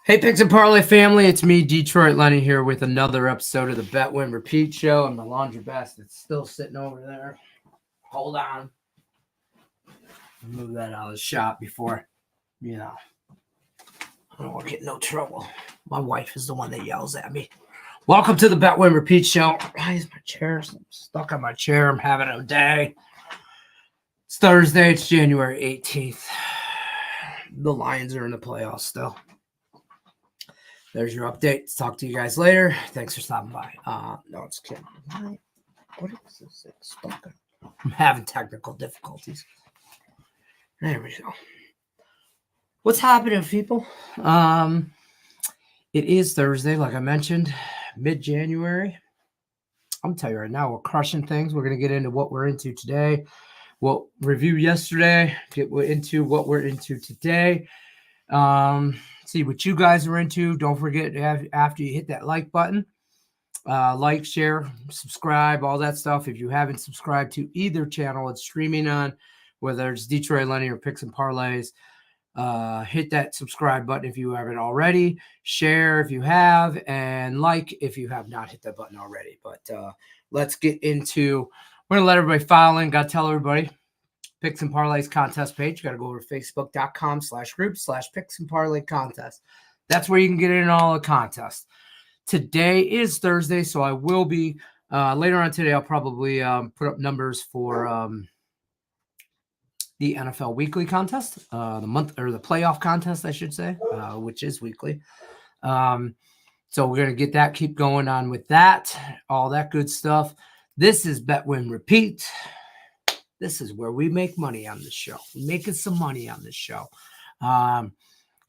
Hey, Picks and Parlay family, it's me, Detroit Lenny, here with another episode of the Bet Win Repeat Show. And my laundry basket it's still sitting over there. Hold on. Move that out of the shop before, I don't want to get in no trouble. My wife is the one that yells at me. Welcome to the Bet Win Repeat Show. Why is my chair stuck on my chair? I'm having a day. It's Thursday. It's January 18th. The Lions are in the playoffs still. There's your update. Talk to you guys later. Thanks for stopping by. No, it's kidding. What is this? It's stuck. I'm having technical difficulties. There we go. What's happening, people? It is Thursday, like I mentioned, mid-January. I'm telling you right now, we're crushing things. We're going to get into what we're into today. We'll review yesterday, get into what we're into today. See what you guys are into. Don't forget, after you hit that like button, like, share, subscribe, all that stuff. If you haven't subscribed to either channel it's streaming on, whether it's Detroit Lenny or Picks and Parlays, hit that subscribe button if you haven't already. Share if you have, and like if you have not hit that button already. But let's get into. We're gonna let everybody file in. Gotta tell everybody. Picks and Parlays contest page. You got to go over to facebook.com/group/Picks and Parlay contest. That's where you can get in all the contests. Today is Thursday, so I will be later on today. I'll probably put up numbers for the NFL weekly contest, the playoff contest, I should say, which is weekly. So we're gonna get that. Keep going on with that. All that good stuff. This is Bet Win Repeat. This is where we make money on this show. We're making some money on this show.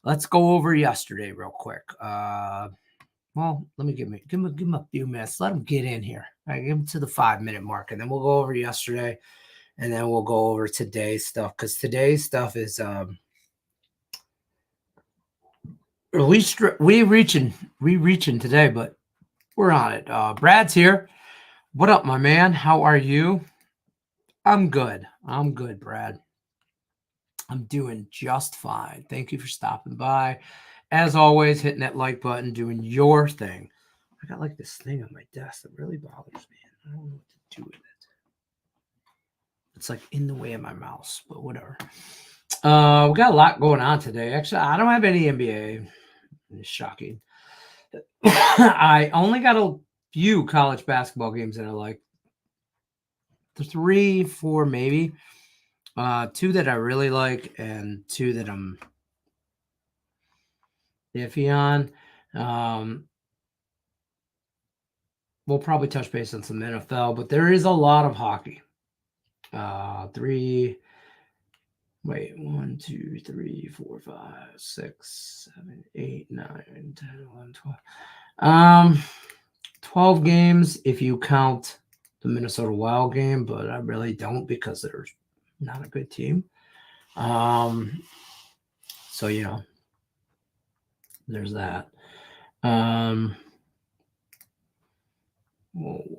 Let's go over yesterday real quick. Well, let me give him a few minutes. Let him get in here. All right, give him to the 5-minute mark, and then we'll go over yesterday, and then we'll go over today's stuff, because today's stuff is we reaching today, but we're on it. Brad's here. What up, my man? How are you? I'm good, Brad. I'm doing just fine. Thank you for stopping by. As always, hitting that like button, doing your thing. I got like this thing on my desk that really bothers me. I don't know what to do with it. It's like in the way of my mouse, but whatever. We got a lot going on today. Actually, I don't have any NBA. It's shocking. I only got a few college basketball games that I like. 3, 4, maybe. 2 that I really like, and 2 that I'm iffy on. We'll probably touch base on some NFL, but there is a lot of hockey. 1, 2, 3, 4, 5, 6, 7, 8, 9, 10, 11, 12. 12 games if you count the Minnesota Wild game, but I really don't, because they're not a good team. So, there's that. Whoa.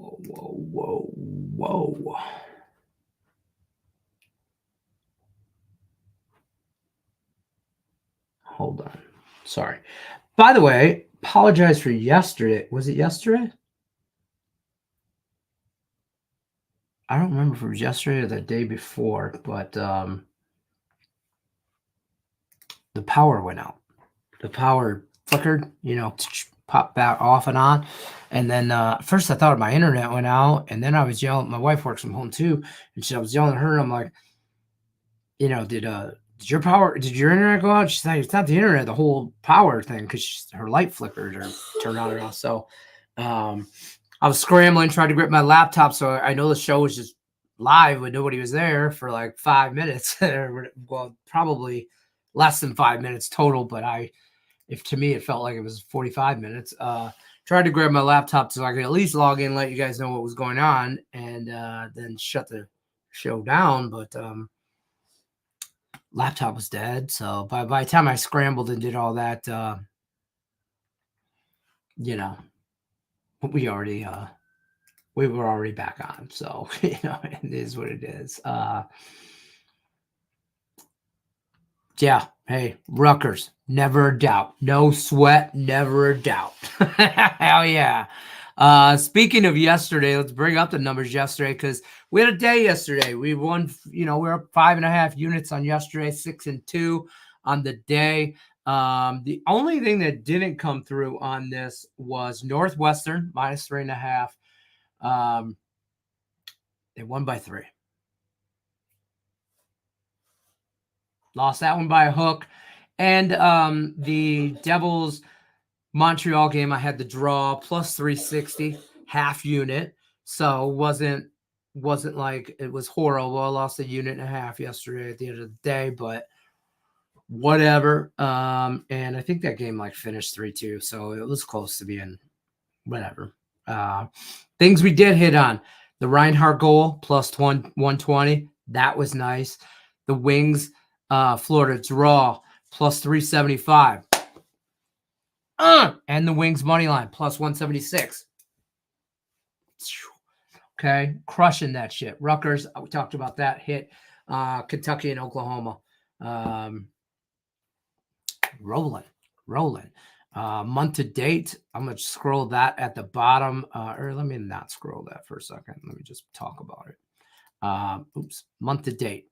Hold on. Sorry. By the way, apologize for yesterday. Was it yesterday? I don't remember if it was yesterday or the day before, but the power went out. The power flickered, popped back off and on. And then first I thought my internet went out, and then I was yelling. My wife works from home too, and I was yelling at her, and I'm like, did your internet go out? She's like, it's not the internet, the whole power thing, because her light flickered or turned on and off. So I was scrambling, trying to grab my laptop. So I know the show was just live, but nobody was there for like 5 minutes. Well, probably less than 5 minutes total, but to me, it felt like it was 45 minutes. Tried to grab my laptop so I could at least log in, let you guys know what was going on, and then shut the show down. But laptop was dead. So by the time I scrambled and did all that, we were already back on. So, it is what it is. Yeah. Hey, Rutgers, never a doubt. No sweat, never a doubt. Hell yeah. Speaking of yesterday, let's bring up the numbers yesterday because we had a day yesterday. We won, we're up 5.5 units on yesterday, 6-2 on the day. The only thing that didn't come through on this was Northwestern -3.5. They won by 3. Lost that one by a hook. And the Devils Montreal game, I had the draw plus 360 half unit. So wasn't like it was horrible. I lost 1.5 units yesterday at the end of the day, but whatever. And I think that game like finished 3-2. So it was close to being whatever. Things we did hit on. The Reinhardt goal plus 120. That was nice. The Wings Florida draw plus 375. And the Wings money line plus 176. Okay, crushing that shit. Rutgers, we talked about that hit. Kentucky and Oklahoma. Rolling. Month to date, I'm going to scroll that at the bottom. Or let me not scroll that for a second. Let me just talk about it. Month to date.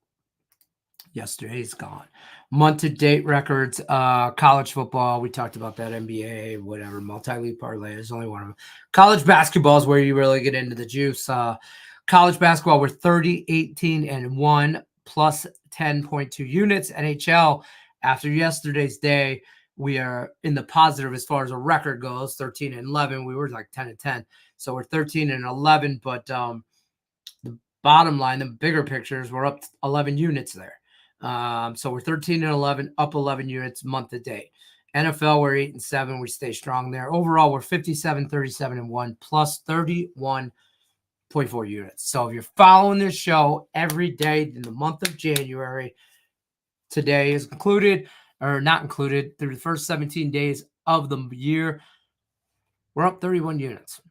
Yesterday's gone. Month to date records, college football. We talked about that. NBA, whatever. Multi-league parlay is only one of them. College basketball is where you really get into the juice. College basketball, we're 30-18-1 plus 10.2 units. NHL, after yesterday's day, we are in the positive as far as a record goes. 13-11. We were like 10-10. So we're 13-11. But the bottom line, the bigger pictures, we're up 11 units there. So we're 13-11, up 11 units month to date. NFL, we're 8-7. We stay strong there. Overall, we're 57-37-1 plus 31.4 units. So if you're following this show every day in the month of January, today is included or not included through the first 17 days of the year, we're up 31 units.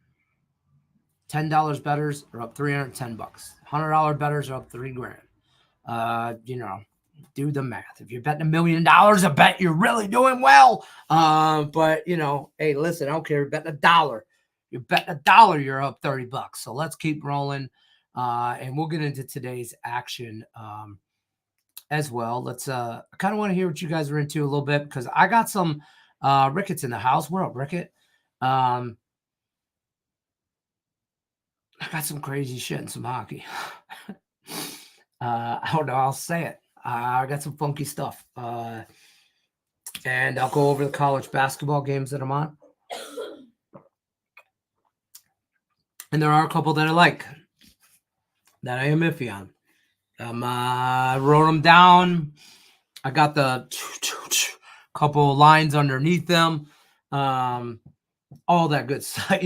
$10 bettors are up $310. $100 bettors are up $3,000. Do the math. If you're betting $1 million, I bet you're really doing well. But hey, listen, I don't care. You're betting $1. You're betting $1, you're up $30. So let's keep rolling. And we'll get into today's action as well. Let's I kind of want to hear what you guys are into a little bit because I got some Ricketts in the house. What up, Rickett? I got some crazy shit and some hockey. I don't know. I'll say it. I got some funky stuff. And I'll go over the college basketball games that I'm on. And there are a couple that I like that I am iffy on. I wrote them down. I got the couple lines underneath them. All that good stuff,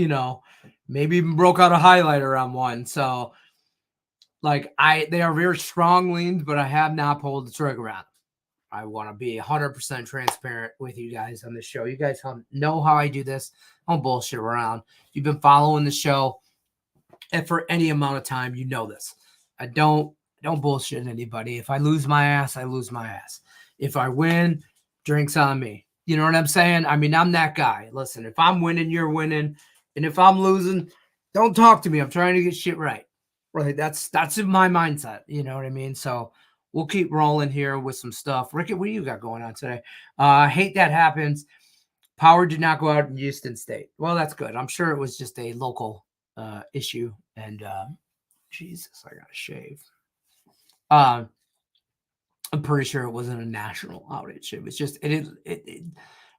maybe even broke out a highlighter on one. So they are very strong leans, but I have not pulled the trigger on them. I want to be 100% transparent with you guys on this show. You guys know how I do this. I don't bullshit around. If you've been following the show and for any amount of time, you know this. I don't bullshit anybody. If I lose my ass, I lose my ass. If I win, drinks on me. You know what I'm saying? I mean, I'm that guy. Listen, if I'm winning, you're winning. And if I'm losing, don't talk to me. I'm trying to get shit right. Right. That's in my mindset. You know what I mean? So we'll keep rolling here with some stuff. Rickett, what do you got going on today? Hate that happens. Power did not go out in Houston State. Well, that's good. I'm sure it was just a local issue. And Jesus, I got to shave. I'm pretty sure it wasn't a national outage. It was just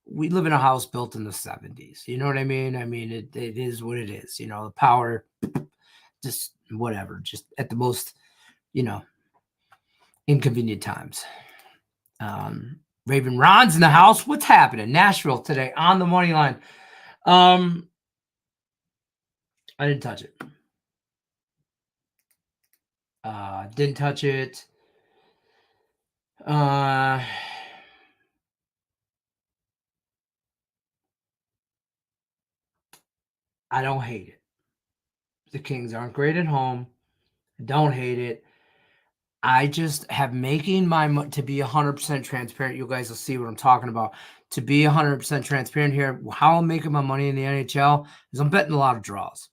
we live in a house built in the 70s. You know what I mean? I mean, it is what it is. The power, just whatever, just at the most, inconvenient times. Raven Ron's in the house. What's happening? Nashville today on the money line. I didn't touch it. Didn't touch it. I don't hate it. The Kings aren't great at home. I don't hate it. I just have making my to be 100% transparent. You guys will see what I'm talking about. To be 100% transparent here, how I'm making my money in the NHL is I'm betting a lot of draws.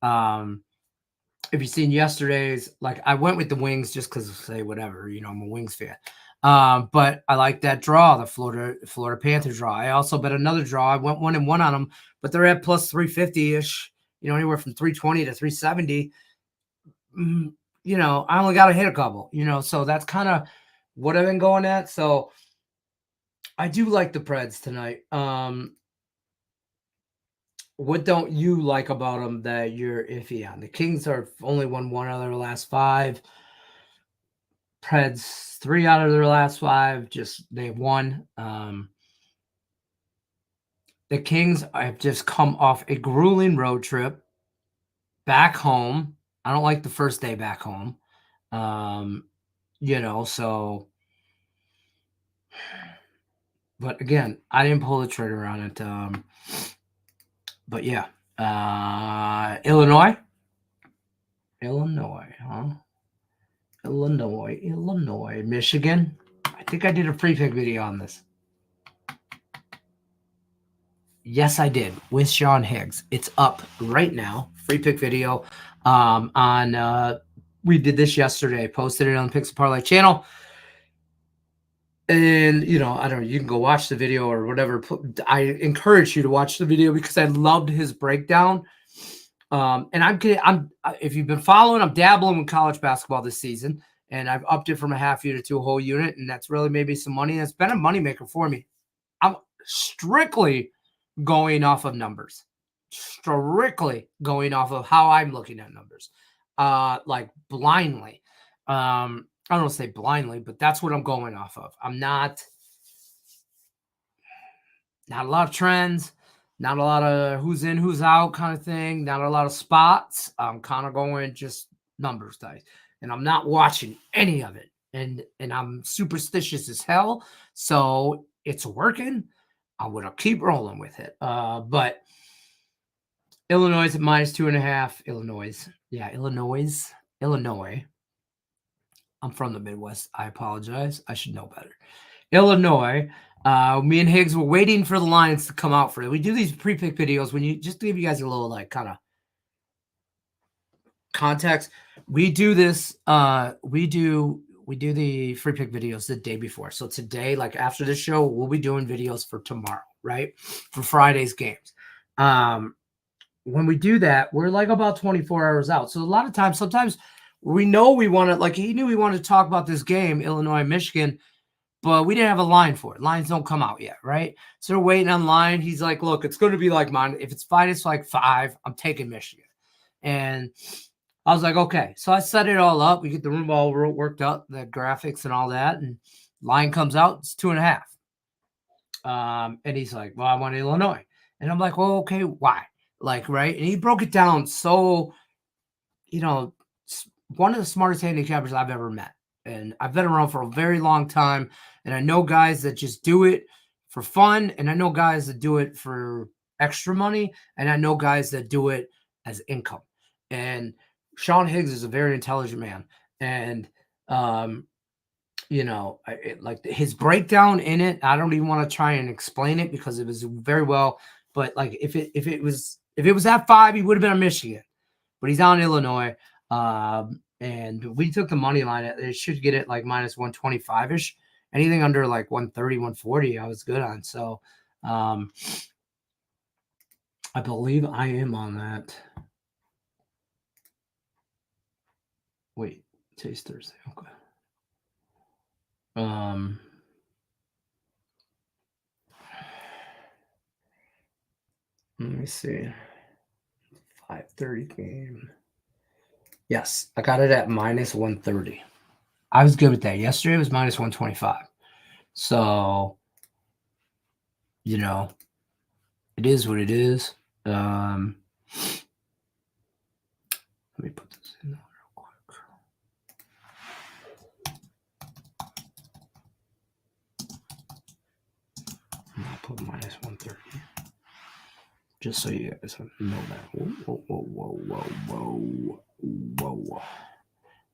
If you've seen yesterday's, like I went with the Wings just because say whatever, I'm a Wings fan. But I like that draw, the Florida Panther draw. I also bet another draw. I went 1-1 on them, but they're at plus 350-ish, anywhere from 320 to 370. I only got to hit a couple, so that's kind of what I've been going at. So I do like the Preds tonight. What don't you like about them that you're iffy on? The Kings are only won 1 out of their last 5. Preds 3 out of their last 5. Just they've won. The Kings have just come off a grueling road trip back home. I don't like the first day back home. So. But again, I didn't pull the trigger on it. But yeah, Illinois, huh? Illinois, Michigan. I think I did a free pick video on this. Yes, I did with Sean Higgs. It's up right now. Free pick video. We did this yesterday. Posted it on the Picks Parlays channel. And, I don't know, you can go watch the video or whatever. I encourage you to watch the video because I loved his breakdown. And if you've been following, I'm dabbling with college basketball this season, and I've upped it from a half unit to a whole unit, and that's really made me some money. It's been a moneymaker for me. I'm strictly going off of numbers, strictly going off of how I'm looking at numbers, like blindly. I don't say blindly, but that's what I'm going off of. I'm not a lot of trends, not a lot of who's in, who's out kind of thing, not a lot of spots. I'm kind of going just numbers dice, and I'm not watching any of it. And I'm superstitious as hell, so it's working. I'm gonna keep rolling with it. But Illinois is at -2.5. Illinois. I'm from the Midwest. I apologize. I should know better. Illinois. Me and Higgs were waiting for the lines to come out for it. We do these pre-pick videos when just to give you guys a little kind of context. We do this. We do the free pick videos the day before. So today, like after this show, we'll be doing videos for tomorrow, right? For Friday's games. When we do that, we're like about 24 hours out. So a lot of times, sometimes we know we want to, like he knew we wanted to talk about this game, Illinois, Michigan, but we didn't have a line for it. Lines don't come out yet, right? So we're waiting on line. He's like, look, it's going to be like mine. If it's minus like 5, I'm taking Michigan. And I was like, okay. So I set it all up. We get the room all worked up, the graphics and all that. And line comes out, it's 2.5. And he's like, well, I want Illinois. And I'm like, well, okay, why? Like, right? And he broke it down so, one of the smartest handicappers I've ever met. And I've been around for a very long time. And I know guys that just do it for fun. And I know guys that do it for extra money. And I know guys that do it as income. And Sean Higgs is a very intelligent man. And, like his breakdown in it, I don't even want to try and explain it because it was very well. But like if it was at 5, he would have been on Michigan. But he's on Illinois. And we took the money line. It should get it like -125-ish. Anything under like 130, 140, I was good on. So I believe I am on that. Wait, today's Thursday. Okay. Let me see. 5:30 game. Yes, I got it at -130. I was good with that. Yesterday it was -125. So, it is what it is. Let me put this in real quick. I'll put -130. Just so you guys know that. Whoa.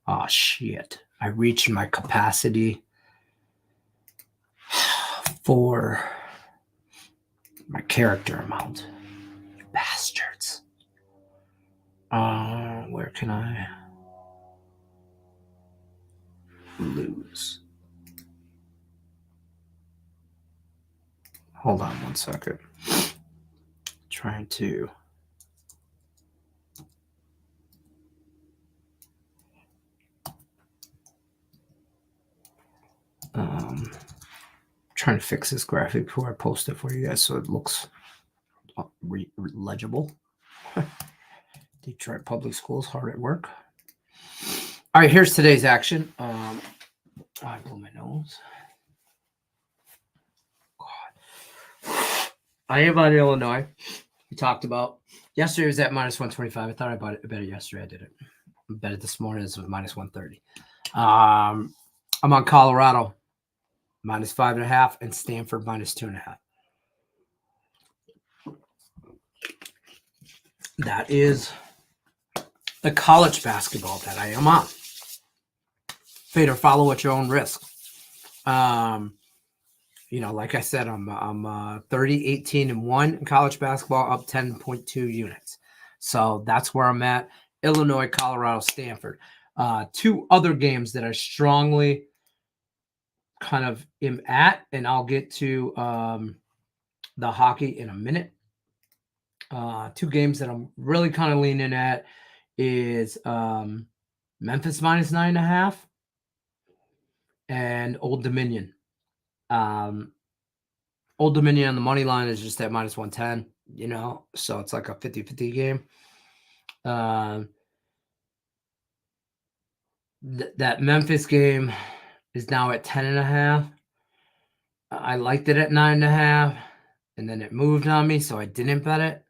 Oh, shit. I reached my capacity for my character amount. You bastards. Where can I lose? Hold on 1 second. Trying to trying to fix this graphic before I post it for you guys so it looks legible. Detroit Public Schools hard at work. All right, here's today's action. I blow my nose. God. I am on Illinois. We talked about yesterday was at minus 125. I thought I bet it yesterday. I didn't. I bet it this morning. It was minus 130. I'm on Colorado minus 5.5 and Stanford minus 2.5. That is the college basketball that I am on. Fade or follow at your own risk. Like I said, I'm 30, 18, and 1 in college basketball, up 10.2 units. So that's where I'm at. Illinois, Colorado, Stanford. 2 other games that I strongly kind of am at, and I'll get to the hockey in a minute. 2 games that I'm really kind of leaning at is Memphis minus 9.5 and Old Dominion. Old Dominion on the money line is just at minus 110, so it's like a 50-50 game. That Memphis game is now at 10.5. I liked it at 9.5, and then it moved on me, so I didn't bet it.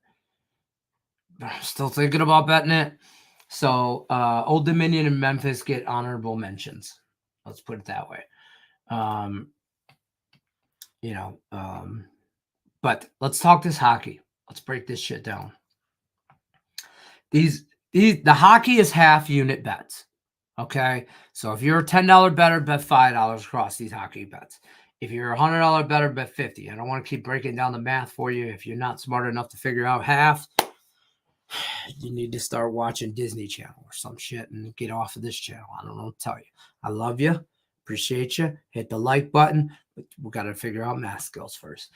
But I'm still thinking about betting it. So Old Dominion and Memphis get honorable mentions. Let's put it that way. But let's talk this hockey. Let's break this shit down. The hockey is half unit bets. Okay, so if you're a $10 better, bet $5 across these hockey bets. If you're a $100 better, bet $50. I don't want to keep breaking down the math for you. If you're not smart enough to figure out half, you need to start watching Disney Channel or some shit and get off of this channel. I don't know what to tell you. I love you. Appreciate you. Hit the like button. But we got to figure out math skills first.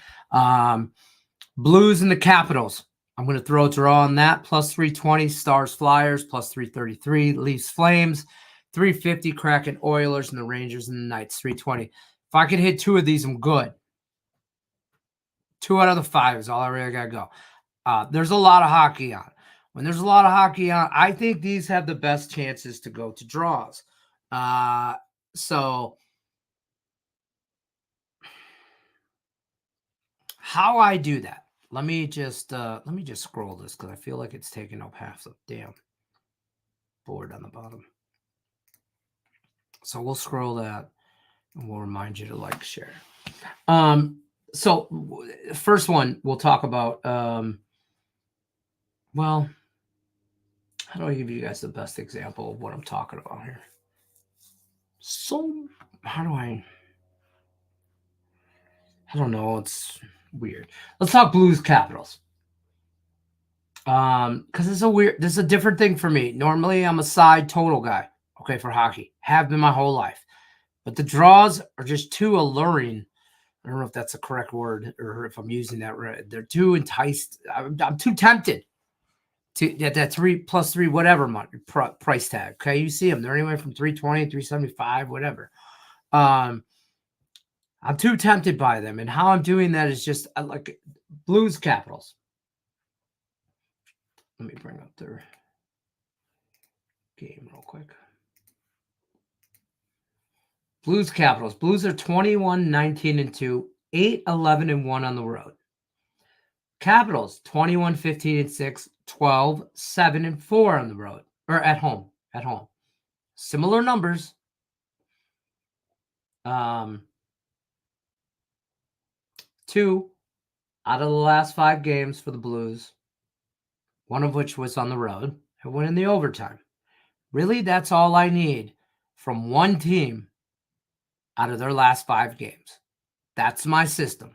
Blues and the Capitals. I'm going to throw a draw on that. Plus 320. Stars Flyers. Plus 333. Leafs Flames. 350. Kraken Oilers. And the Rangers and the Knights. 320. If I could hit 2 of these, I'm good. 2 out of the 5 is all I really got to go. There's a lot of hockey on. When there's a lot of hockey on, I think these have the best chances to go to draws. So how I do that? Let me just scroll this because I feel like it's taking up half the damn board on the bottom. So we'll scroll that and we'll remind you to like, share. So first one we'll talk about. Well, how do I give you guys the best example of what I'm talking about here? So how do I don't know. It's weird. Let's talk Blues Capitals. Because this is a different thing for me. Normally, I'm a side total guy, okay, for hockey. Have been my whole life. But the draws are just too alluring. I don't know if that's the correct word or if I'm using that right. They're too enticed. I'm too tempted to get that 3+3 whatever price tag. Okay, you see them. They're anywhere from 320, 375, whatever. I'm too tempted by them. And how I'm doing that is just like Blues Capitals. Let me bring up their game real quick. Blues Capitals. Blues are 21, 19, and 2, 8, 11, and 1 on the road. Capitals, 21, 15, and 6, 12, 7, and 4 on the road. Or at home. At home. Similar numbers. 2 out of the last 5 games for the Blues, one of which was on the road, and went in the overtime. Really, that's all I need from one team out of their last 5 games. That's my system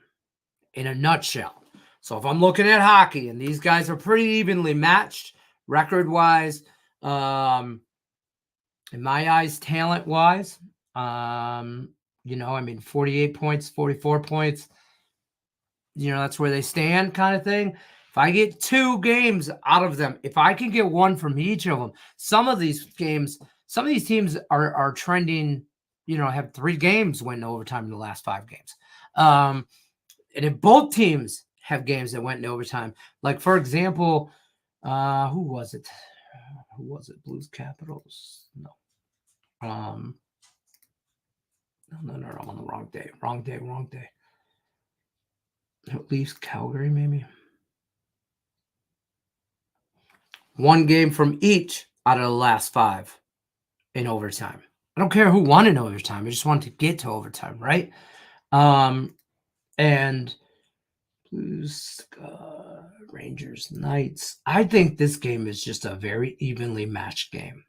in a nutshell. So if I'm looking at hockey and these guys are pretty evenly matched record-wise, in my eyes, talent-wise, 48 points, 44 points, that's where they stand kind of thing. If I get 2 games out of them, if I can get 1 from each of them, some of these teams are trending, have 3 games went in overtime in the last 5 games. And if both teams have games that went in overtime, like for example, who was it? Blues Capitals? No. No, I'm on the wrong day. Wrong day. Leafs Calgary, maybe. 1 game from each out of the last 5 in overtime. I don't care who won in overtime. I just want to get to overtime, right? And Blues, Rangers, Knights. I think this game is just a very evenly matched game.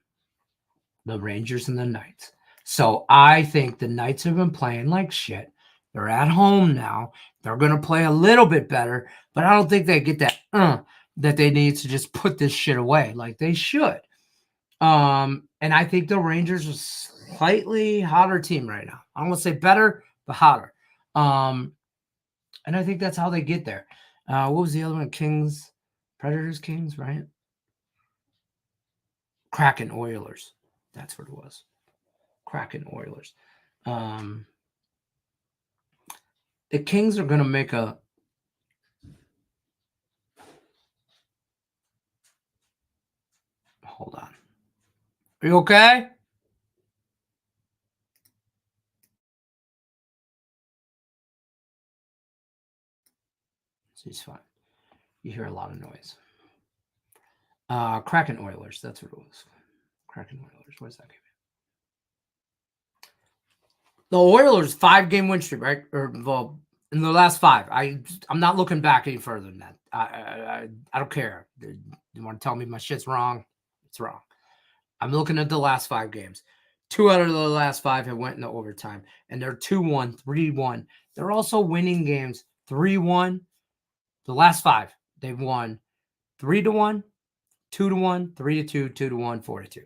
The Rangers and the Knights. So I think the Knights have been playing like shit. They're at home now. They're going to play a little bit better, but I don't think they get that that they need to just put this shit away like they should. And I think the Rangers are a slightly hotter team right now. I don't want to say better, but hotter. And I think that's how they get there. What was the other one? Kings, Predators, Kings, right? Kraken, Oilers. That's what it was. Kraken, Oilers. The Kings are going to make a... Hold on. Are you okay? He's fine. You hear a lot of noise. Kraken, Oilers. That's what it was. Kraken, Oilers. Where's that game? The Oilers 5-game win streak, right? Or well, in the last 5. I'm not looking back any further than that. I don't care. You want to tell me my shit's wrong? It's wrong. I'm looking at the last 5 games. 2 out of the last 5 have went into overtime, and they're 2-1, 3-1. They're also winning games 3-1. The last 5 they've won 3-1, 2-1, 3-2, 2-1, 4-2.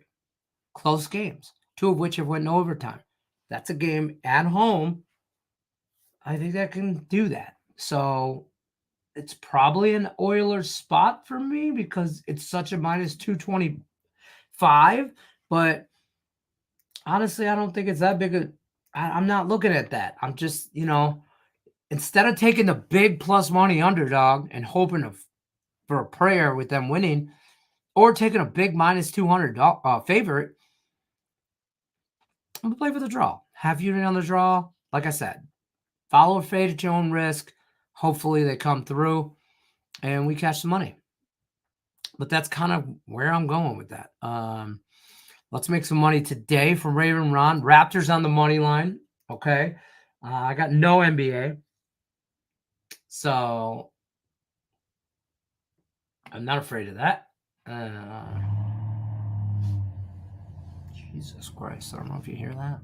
Close games, 2 of which have went into overtime. That's a game at home. I think that can do that. So it's probably an Oilers spot for me because it's such a minus 225. But honestly, I don't think it's that big. I'm not looking at that. I'm just, instead of taking the big plus money underdog and hoping for a prayer with them winning, or taking a big minus 200 favorite, I'm going to play for the draw. Half unit on the draw. Like I said, follow a fade at your own risk. Hopefully they come through and we catch the money. But that's kind of where I'm going with that. Let's make some money today from Raven Ron. Raptors on the money line. Okay. I got no NBA. So I'm not afraid of that. Jesus Christ. I don't know if you hear that.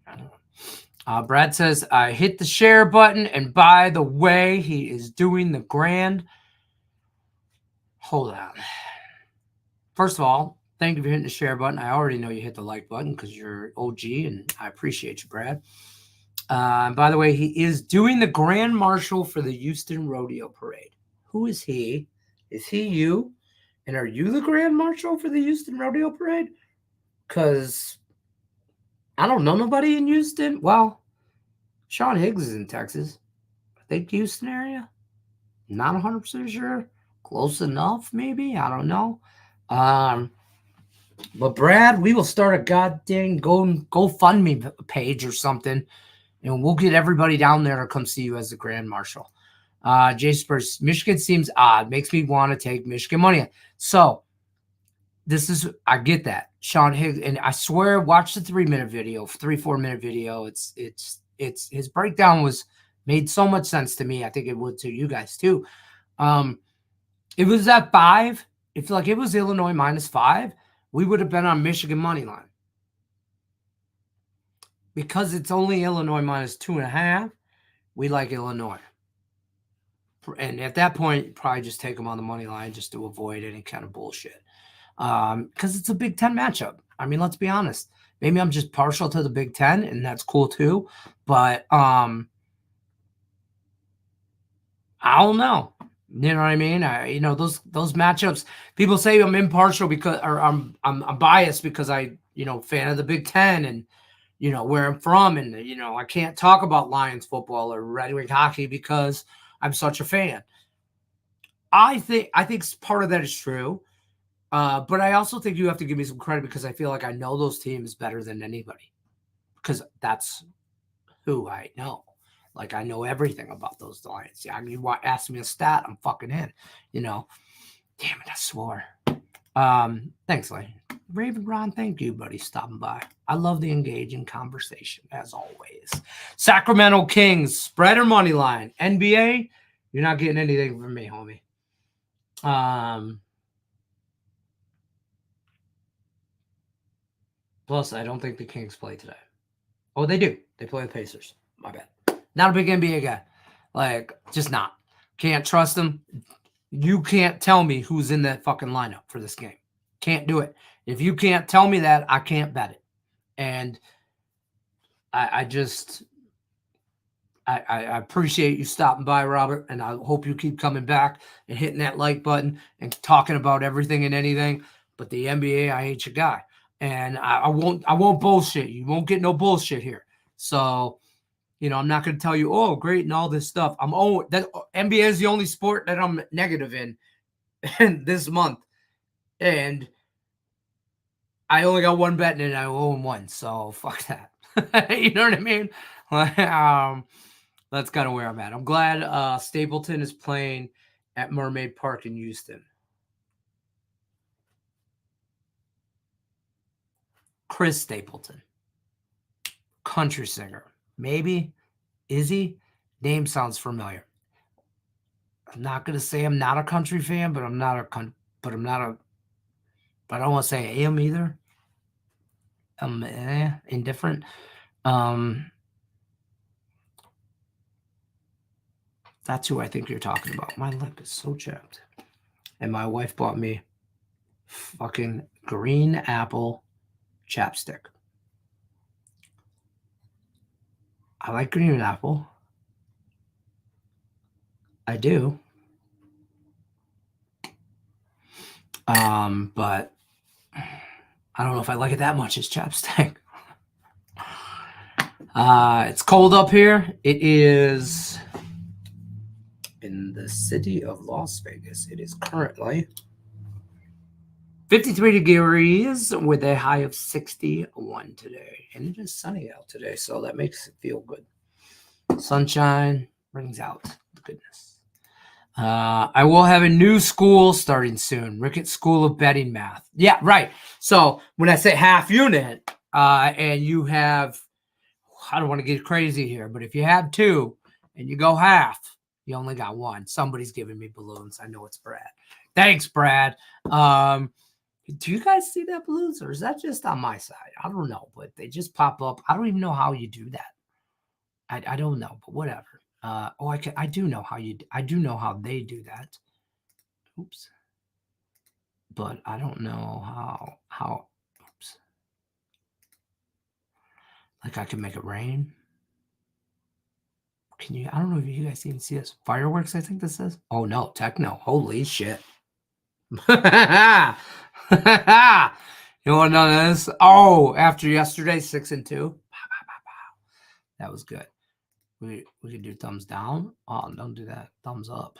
I don't know. Brad says, I hit the share button. And by the way, he is doing the grand. Hold on. First of all, thank you for hitting the share button. I already know you hit the like button because you're OG, and I appreciate you, Brad. By the way, he is doing the Grand Marshal for the Houston Rodeo Parade. Who is he? Is he you? And are you the Grand Marshal for the Houston Rodeo Parade? Because I don't know nobody in Houston. Well, Sean Higgs is in Texas. I think Houston area. Not 100% sure. Close enough, maybe. I don't know. But Brad, we will start a goddamn GoFundMe page or something, and we'll get everybody down there to come see you as the Grand Marshal. Jay Spurs, Michigan seems odd. Makes me want to take Michigan money. So I get that. Sean Higgs, and I swear, watch the 3-4 minute video. It's his breakdown made so much sense to me. I think it would to you guys too. It was at 5. If it was Illinois -5, we would have been on Michigan money line. because it's only Illinois minus 2.5, we like Illinois. And at that point, probably just take them on the money line just to avoid any kind of bullshit. Because it's a Big Ten matchup. I mean, let's be honest. Maybe I'm just partial to the Big Ten, and that's cool too. But I don't know. You know what I mean? Those matchups. People say I'm impartial because, or I'm biased because I, fan of the Big Ten and where I'm from, and I can't talk about Lions football or Red Wing hockey because I'm such a fan. I think part of that is true, but I also think you have to give me some credit because I feel like I know those teams better than anybody because that's who I know. Like, I know everything about those Lions. Yeah, you ask me a stat, I'm fucking in. Damn it, I swore. Thanks, Lane. Raven Ron, thank you, buddy, stopping by. I love the engaging conversation, as always. Sacramento Kings, spread or money line. NBA, you're not getting anything from me, homie. Plus, I don't think the Kings play today. Oh, they do. They play the Pacers. My bad. Not a big NBA guy. Like, just not. Can't trust them. You can't tell me who's in that fucking lineup for this game. Can't do it. If you can't tell me that, I can't bet it. And I appreciate you stopping by, Robert, and I hope you keep coming back and hitting that like button and talking about everything and anything. But the NBA, I ain't your guy. And I won't bullshit. You won't get no bullshit here. So, I'm not going to tell you, oh, great, and all this stuff. NBA is the only sport that I'm negative in this month. And I only got one bet and I own one. So fuck that. You know what I mean? That's kind of where I'm at. I'm glad Stapleton is playing at Mermaid Park in Houston. Chris Stapleton. Country singer. Maybe. Is he? Name sounds familiar. I'm not going to say I'm not a country fan, but I don't want to say I am either. I'm indifferent. That's who I think you're talking about. My lip is so chapped. And my wife bought me fucking green apple chapstick. I like green apple. I do. But I don't know if I like it that much as chapstick. It's cold up here. It is in the city of Las Vegas. It is currently 53 degrees with a high of 61 today. And it is sunny out today, so that makes it feel good. Sunshine brings out the goodness. I will have a new school starting soon. Rickett School of Betting Math. Yeah, right. So when I say half unit, and you have, I don't want to get crazy here, but if you have two and you go half, you only got one. Somebody's giving me balloons. I know it's Brad. Thanks, Brad. Do you guys see that balloons, or is that just on my side? I don't know, but they just pop up. I don't even know how you do that. I don't know, but whatever. I do know how they do that. Oops. But I don't know how. Oops. Like I can make it rain. Can you? I don't know if you guys even see this. Fireworks, I think this says. Oh no, techno. Holy shit. You want to know this? Oh, after yesterday, 6-2. That was good. We could do thumbs down. Oh, don't do that. Thumbs up.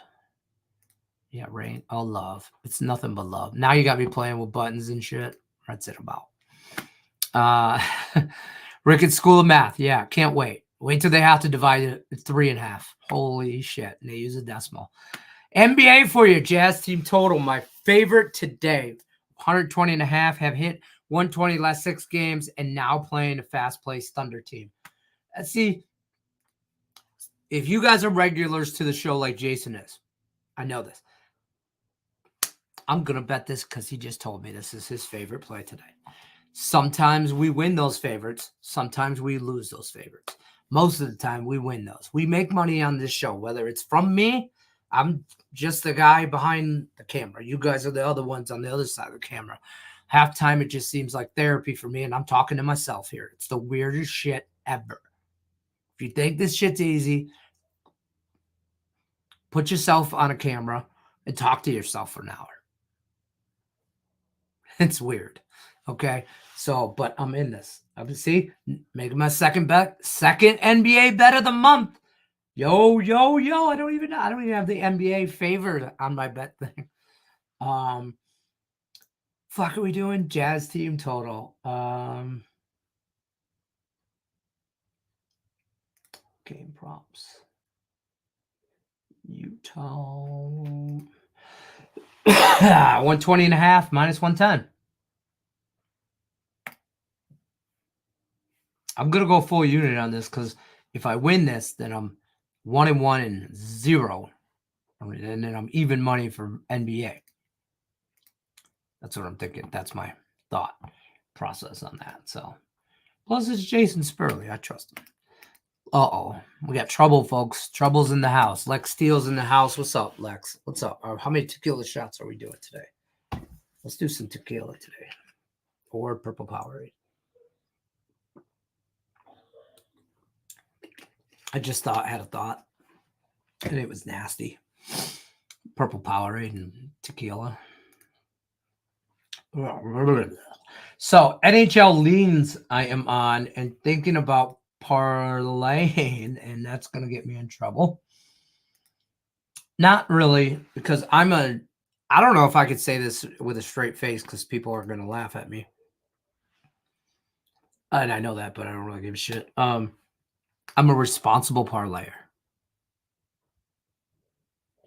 Yeah, rain. Oh, love. It's nothing but love. Now you got me playing with buttons and shit. What's it about? Rickett School of Math. Yeah, can't wait. Wait till they have to divide it 3.5. Holy shit. And they use a decimal. NBA for you, Jazz team total. My favorite today. 120.5 have hit 120 last 6 games and now playing a fast-paced Thunder team. See, if you guys are regulars to the show like Jason is, I know this. I'm going to bet this because he just told me this is his favorite play today. Sometimes we win those favorites. Sometimes we lose those favorites. Most of the time, we win those. We make money on this show, whether it's from me. I'm just the guy behind the camera. You guys are the other ones on the other side of the camera. Halftime, it just seems like therapy for me, and I'm talking to myself here. It's the weirdest shit ever. If you think this shit's easy, put yourself on a camera and talk to yourself for an hour. It's weird. Okay. So, but I'm in this. See, making my second NBA bet of the month. Yo. I don't even have the NBA favored on my bet thing. Fuck, are we doing Jazz team total? Game props. Utah 120.5 minus 110. I'm gonna go full unit on this because if I win this, then I'm 1-1 and 0. And then I'm even money for NBA. That's what I'm thinking. That's my thought process on that. So, plus it's Jason Spurley. I trust him. We got trouble, folks. Trouble's in the house. Lex Steele's in the house. What's up, Lex? What's up? How many tequila shots are we doing today? Let's do some tequila today. Or purple Powerade. I just had a thought. And it was nasty. Purple Powerade and tequila. So NHL leans I am on and thinking about parlaying, and that's going to get me in trouble. Not really, because I don't know if I could say this with a straight face because people are going to laugh at me. And I know that, but I don't really give a shit. I'm a responsible parlayer.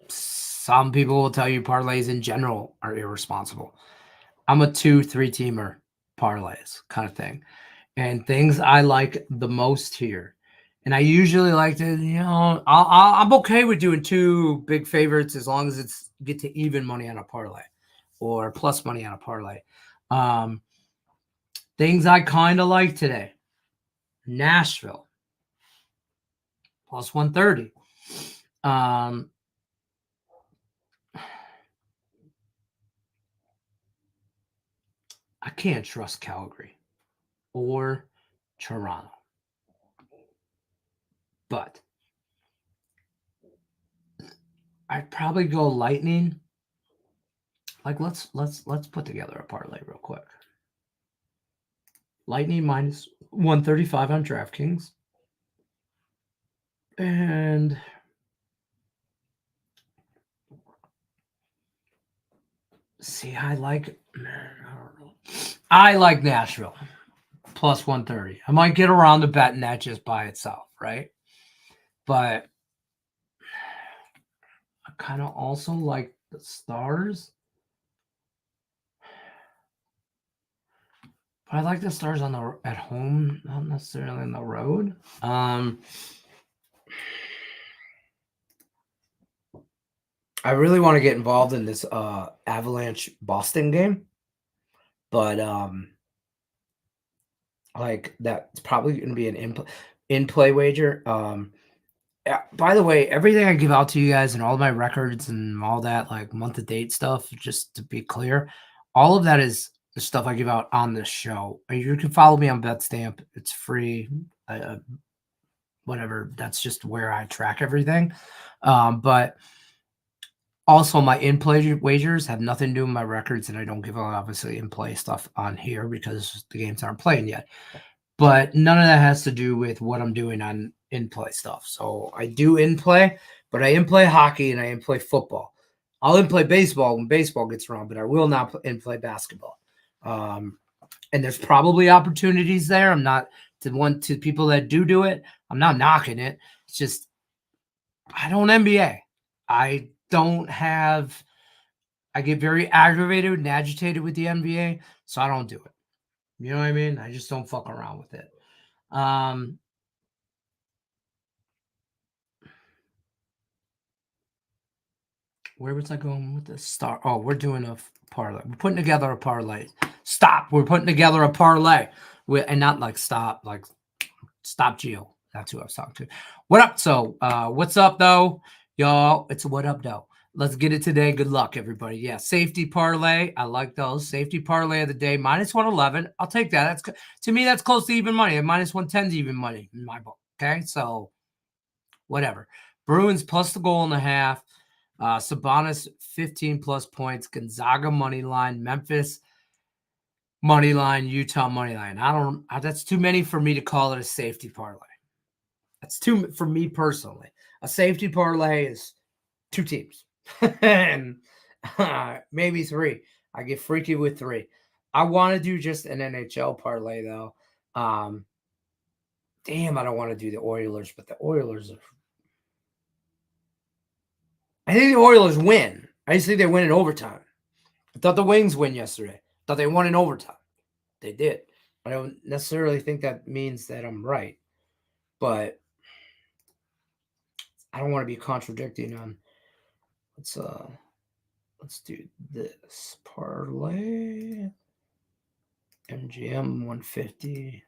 Some people will tell you parlays in general are irresponsible. I'm a 2-3 teamer parlays kind of thing. And things I like the most here. And I usually like to, I'm okay with doing 2 big favorites as long as it's get to even money on a parlay or plus money on a parlay. Things I kind of like today. Nashville plus 130. I can't trust Calgary or Toronto. But I'd probably go Lightning. Like let's put together a parlay real quick. Lightning minus 135 on DraftKings. And see, I like Nashville plus 130. I might get around to betting that just by itself, right? But I kind of also like the Stars. But I like the Stars at home, not necessarily on the road. I really want to get involved in this Avalanche Boston game, but like that's probably going to be an in-play wager. By the way, everything I give out to you guys and all my records and all that, like month-to-date stuff, just to be clear, all of that is the stuff I give out on this show. You can follow me on BetStamp. It's free. Whatever. That's just where I track everything. But also, my in-play wagers have nothing to do with my records, and I don't give out, obviously, in-play stuff on here because the games aren't playing yet. But none of that has to do with what I'm doing on in-play stuff. So I do in-play, but I in-play hockey and I in-play football. I'll in-play baseball when baseball gets around, but I will not in-play basketball. And there's probably opportunities there. I'm not to people that do it. I'm not knocking it. It's just I don't NBA. I get very aggravated and agitated with the NBA, so I don't do it. You know what I mean? I just don't fuck around with it. Where was I going with this? We're doing a parlay. We're putting together a parlay. stop. We're putting together a parlay. And not like stop Gio. That's who I was talking to. What up? So, what's up, though? Y'all, it's what up, though. Let's get it today. Good luck, everybody. Yeah, safety parlay. I like those. Safety parlay of the day, minus 111. I'll take that. To me, that's close to even money. And minus 110 is even money in my book. Okay, so whatever. Bruins plus the goal and a half. Sabonis 15+ points. Gonzaga money line. Memphis money line. Utah money line. That's too many for me to call it a safety parlay. That's too for me personally. A safety parlay is 2 teams. And maybe 3. I get freaky with 3. I want to do just an NHL parlay, though. Damn, I don't want to do the Oilers, but the Oilers are... I think the Oilers win. I just think they win in overtime. I thought the Wings win yesterday. I thought they won in overtime. They did. I don't necessarily think that means that I'm right. But I don't want to be contradicting on... Let's do this parlay. MGM 150.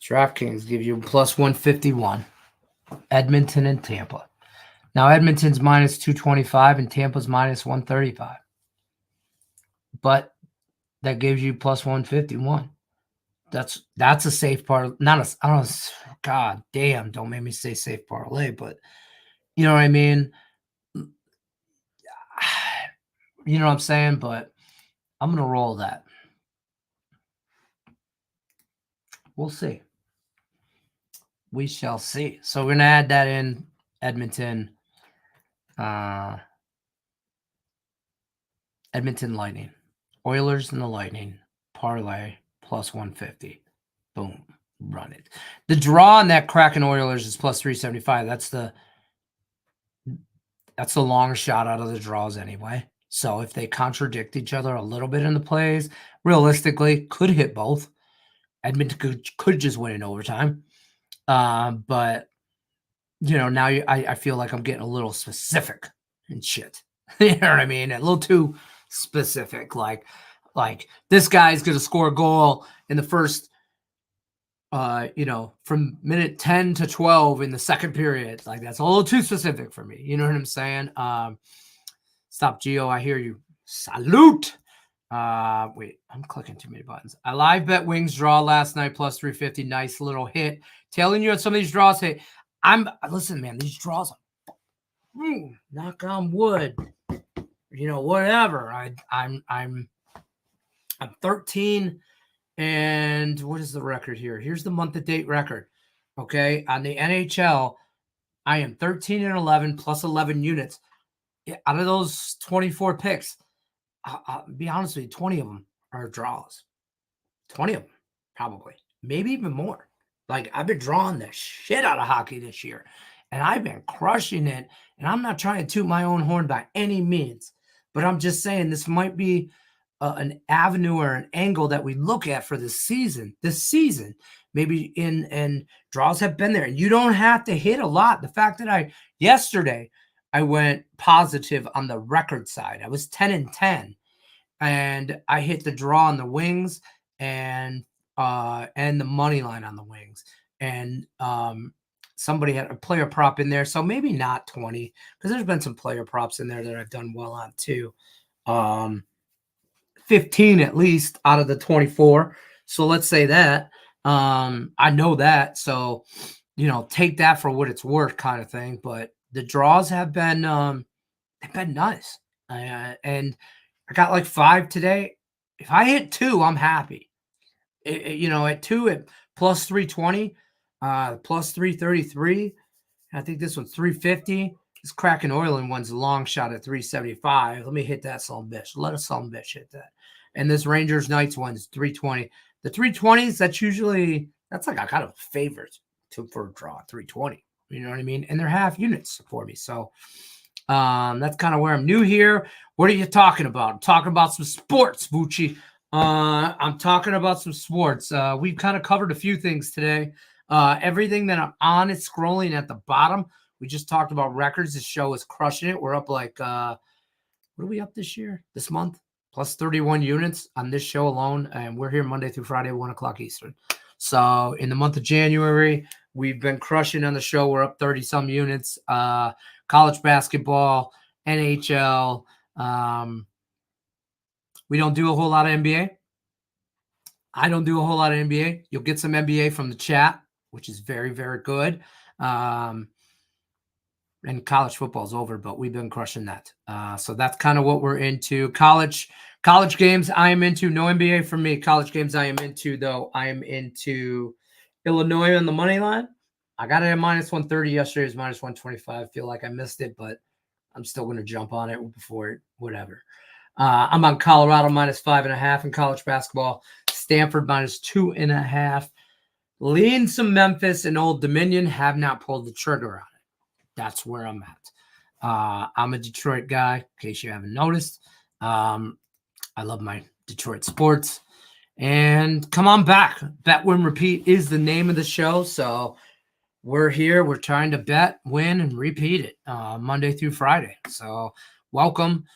DraftKings give you plus 151. Edmonton and Tampa. Now Edmonton's minus 225 and Tampa's minus 135. But that gives you plus 151. That's a safe part. God damn, don't make me say safe parlay, but you know what I mean? You know what I'm saying? But I'm going to roll that. We'll see. We shall see. So we're going to add that in. Edmonton Lightning. Oilers and the Lightning. Parlay plus 150. Boom. Run it. The draw on that Kraken Oilers is plus 375. That's the long shot out of the draws anyway. So if they contradict each other a little bit in the plays, realistically, could hit both. Edmonton could just win in overtime. But, now I feel like I'm getting a little specific and shit. You know what I mean? A little too specific. Like this guy's going to score a goal in the first, from minute 10 to 12 in the second period. Like, that's a little too specific for me. You know what I'm saying? Stop, Gio. I hear you. Salute. Wait, I'm clicking too many buttons. I live bet Wings draw last night plus 350. Nice little hit. Telling you some of these draws. Hey, listen, man, these draws are knock on wood. Whatever. I'm 13 and what is the record here? Here's the month to date record. Okay. On the NHL, I am 13 and 11 plus 11 units. Out of those 24 picks, I'll be honest with you, 20 of them are draws. 20 of them, probably. Maybe even more. Like, I've been drawing the shit out of hockey this year, and I've been crushing it, and I'm not trying to toot my own horn by any means, but I'm just saying this might be an avenue or an angle that we look at for this season. Maybe and draws have been there, and you don't have to hit a lot. The fact that yesterday I went positive on the record side. I was 10 and 10, and I hit the draw on the Wings and the money line on the Wings. And somebody had a player prop in there, so maybe not 20, because there's been some player props in there that I've done well on too. 15 at least out of the 24. So let's say that. I know that. So, take that for what it's worth kind of thing. But the draws have been nice. And I got like 5 today. If I hit 2, I'm happy. At 2 at plus 320, plus 333. I think this one's 350. This Kraken Oiling one's a long shot at 375. Let me hit that son of a bitch. Let a son of a bitch hit that. And this Rangers Knights one's 320. The 320s, that's like a kind of favorite for a draw, 320. You know what I mean? And they're half units for me. So that's kind of where I'm new here. What are you talking about? I'm talking about some sports, Vucci. I'm talking about some sports. We've kind of covered a few things today. Everything that I'm on is scrolling at the bottom. We just talked about records. This show is crushing it. We're up like what are we up this year? This month? Plus 31 units on this show alone. And we're here Monday through Friday, 1 o'clock Eastern. So in the month of January, we've been crushing on the show. We're up 30-some units. College basketball, NHL. We don't do a whole lot of NBA. I don't do a whole lot of NBA. You'll get some NBA from the chat, which is very, very good. And college football is over, but we've been crushing that. So that's kind of what we're into. College games I am into. No NBA for me. College games I am into, though. I am into Illinois on the money line. I got it at minus 130 yesterday. It was minus 125. I feel like I missed it, but I'm still going to jump on it before it, whatever. I'm on Colorado minus 5.5 in college basketball. Stanford minus 2.5. Lean some Memphis and Old Dominion. Have not pulled the trigger on it. That's where I'm at. I'm a Detroit guy, in case you haven't noticed. I love my Detroit sports. And come on back. Bet, win, repeat is the name of the show. So we're here. We're trying to bet, win, and repeat it Monday through Friday. So welcome.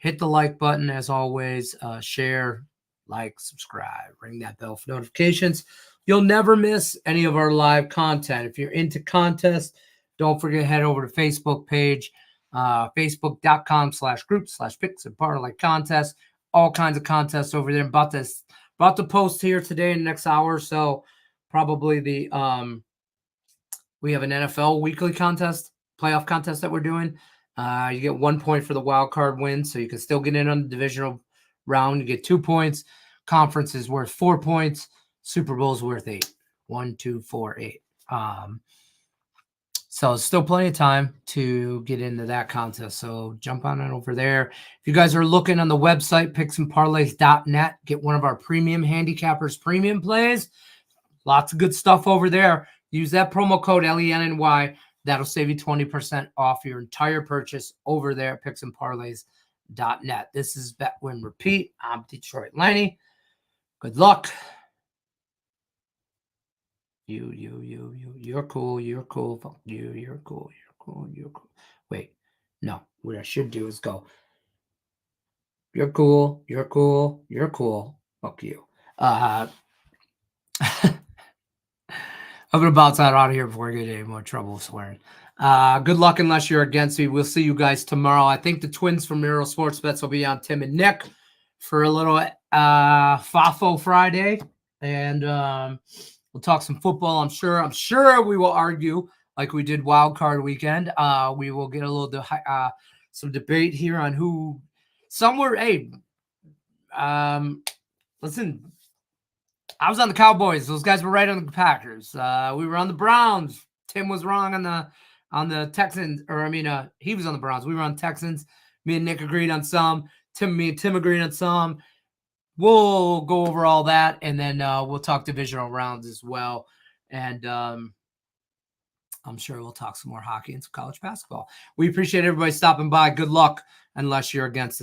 Hit the like button as always. Share, like, subscribe, ring that bell for notifications. You'll never miss any of our live content. If you're into contests, don't forget to head over to Facebook page, facebook.com/group/picks and parlay contest. All kinds of contests over there. About to post here today in the next hour or so. Probably we have an NFL weekly contest, playoff contest that we're doing. You get 1 point for the wild card win, so you can still get in on the divisional round. You get 2 points. Conference is worth 4 points. Super Bowl is worth 8. 1, 2, 4, 8. So still plenty of time to get into that contest. So jump on it over there. If you guys are looking on the website, picksparlays.net, get one of our premium handicappers premium plays. Lots of good stuff over there. Use that promo code LENNY. That'll save you 20% off your entire purchase over there at picksparlays.net. This is Bet, Win, Repeat. I'm Detroit Lenny. Good luck. You're cool. Fuck you. You're cool. Wait, no. What I should do is go. You're cool. Fuck you. I'm going to bounce out of here before I get any more trouble swearing. Good luck unless you're against me. We'll see you guys tomorrow. I think the twins from Miro Sports Bets will be on Tim and Nick for a little FAFO Friday. And we'll talk some football. I'm sure we will argue like we did Wild Card Weekend. We will get a little some debate here on who somewhere. Hey, listen, I was on the Cowboys. Those guys were right on the Packers. We were on the Browns. Tim was wrong on the Texans, he was on the Browns. We were on Texans. Me and Nick agreed on some. Me and Tim agreed on some. We'll go over all that, and then we'll talk divisional rounds as well. And I'm sure we'll talk some more hockey and some college basketball. We appreciate everybody stopping by. Good luck, unless you're against us.